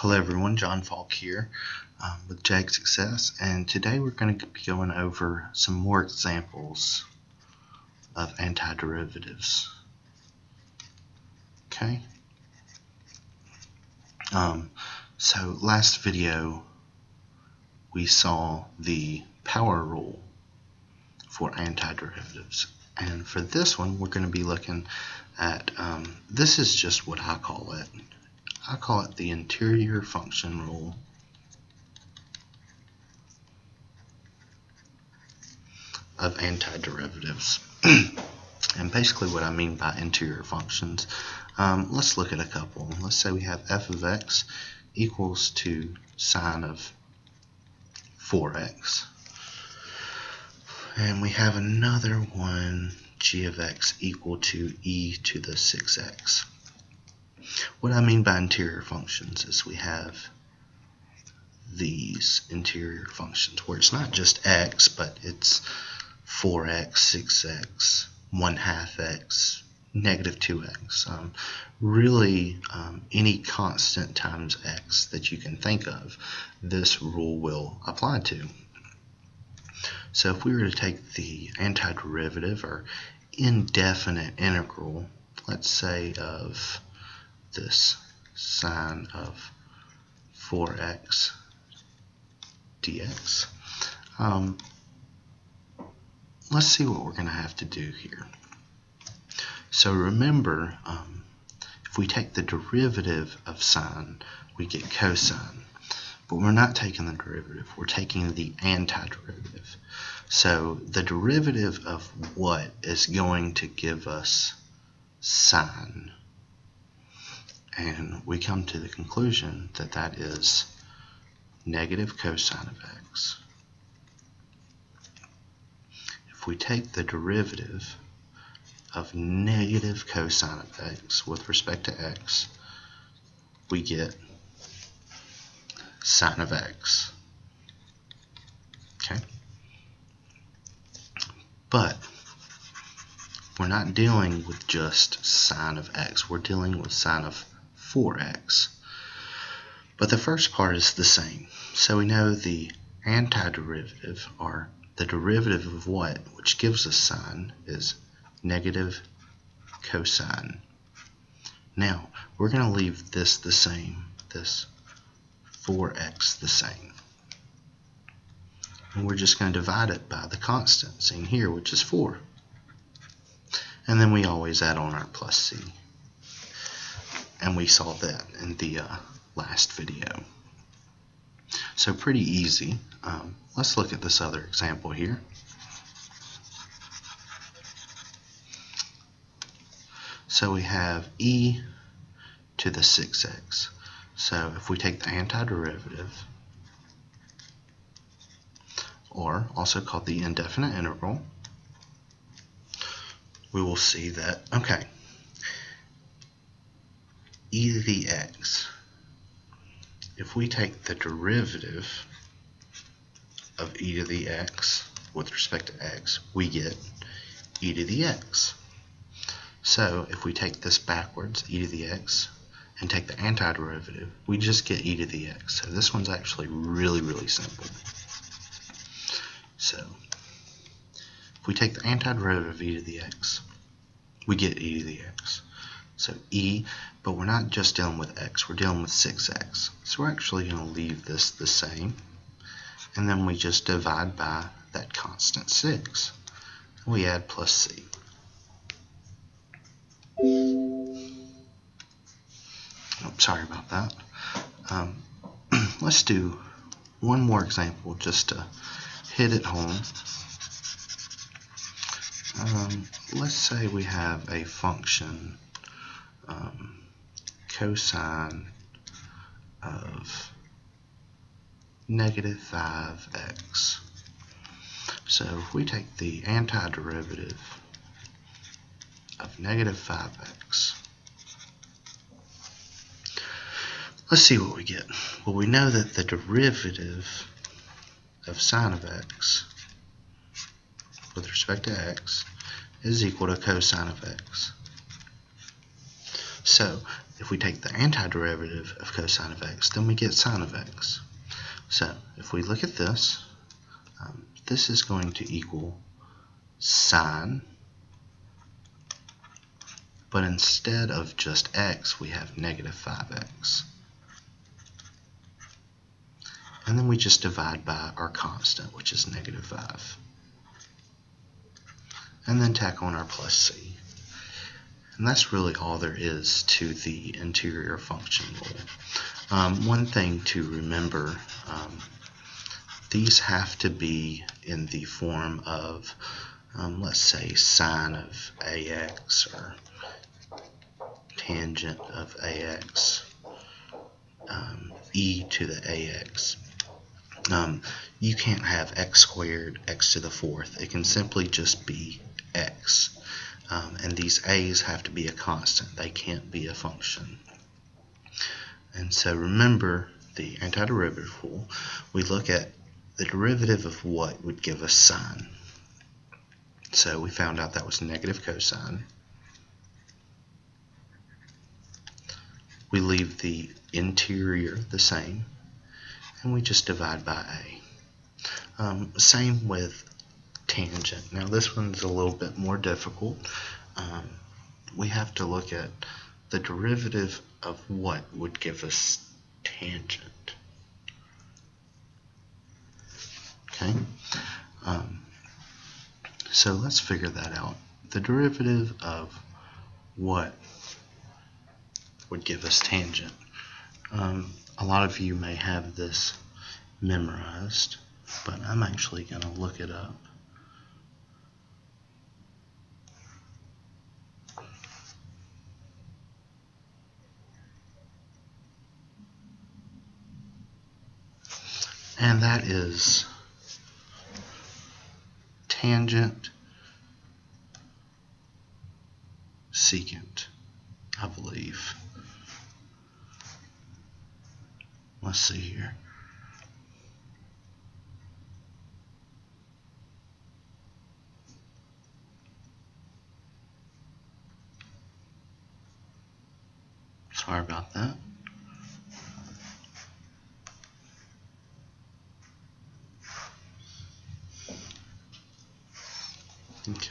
Hello everyone, John Faulk here with JagSuccess, and today we're going to be going over some more examples of antiderivatives. Okay. So last video we saw the power rule for antiderivatives, and for this one we're going to be looking at this is just what I call it. I call it the interior function rule of antiderivatives. And basically what I mean by interior functions, let's look at a couple. Let's say we have f of x equals to sine of 4x. And we have another one, g of x equal to e to the 6x. What I mean by interior functions is we have these interior functions where it's not just x, but it's 4x, 6x, 1/2 x, negative 2x. Really, any constant times x that you can think of, this rule will apply to. So if we were to take the antiderivative or indefinite integral, let's say of this sine of 4x dx, let's see what we're going to have to do here. So remember, if we take the derivative of sine, we get cosine. But we're not taking the derivative, we're taking the antiderivative. So the derivative of what is going to give us sine? And we come to the conclusion that that is negative cosine of x. If we take the derivative of negative cosine of x with respect to x, we get sine of x. Okay? But we're not dealing with just sine of x, we're dealing with sine of 4x. But the first part is the same. So we know the antiderivative, or the derivative of what, which gives us sine, is negative cosine. Now, we're going to leave this the same, this 4x the same. And we're just going to divide it by the constant seen here, which is 4. And then we always add on our plus c. And we saw that in the last video. So pretty easy. Let's look at this other example here. So we have e to the 6x. So if we take the antiderivative, or also called the indefinite integral, we will see that, okay, e to the x, if we take the derivative of e to the x with respect to x, we get e to the x. So if we take this backwards, e to the x, and take the antiderivative, we just get e to the x. So this one's actually really, really simple. So if we take the antiderivative of e to the x, we get e to the x. So e, but we're not just dealing with x, we're dealing with 6x. So we're actually going to leave this the same, and then we just divide by that constant 6. And we add plus c. Oh, sorry about that. Let's do one more example just to hit it home. Let's say we have a function cosine of negative 5x. So if we take the antiderivative of negative 5x, let's see what we get. Well, we know that the derivative of sine of x with respect to x is equal to cosine of x. So if we take the antiderivative of cosine of x, then we get sine of x. So if we look at this, this is going to equal sine, but instead of just x, we have negative 5x. And then we just divide by our constant, which is negative 5. And then tack on our plus c. And that's really all there is to the interior function rule. One thing to remember, these have to be in the form of, let's say, sine of ax or tangent of ax, e to the ax. You can't have x squared, x to the fourth. It can simply just be x. And these a's have to be a constant. They can't be a function. And so remember the antiderivative rule. We look at the derivative of what would give us sine. So we found out that was negative cosine. We leave the interior the same, and we just divide by a. Same with tangent. Now this one's a little bit more difficult. We have to look at the derivative of what would give us tangent. Okay, so let's figure that out. The derivative of what would give us tangent. A lot of you may have this memorized, but I'm actually going to look it up. And that is tangent secant, I believe. Let's see here. Sorry about that. Okay.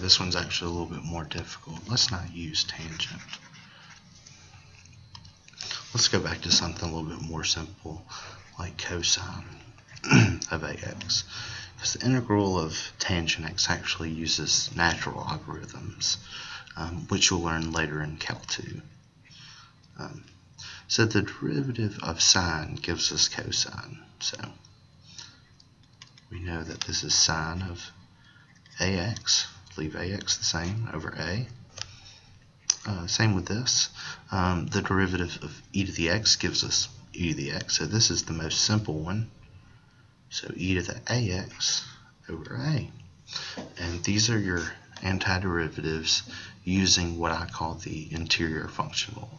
This one's actually a little bit more difficult. Let's not use tangent. Let's go back to something a little bit more simple, like cosine of ax. Because the integral of tangent x actually uses natural logarithms, which you'll learn later in Cal 2. So the derivative of sine gives us cosine. So we know that this is sine of ax. Leave ax the same over a. Same with this. The derivative of e to the x gives us e to the x. So this is the most simple one. So e to the ax over a. And these are your antiderivatives using what I call the interior function rule.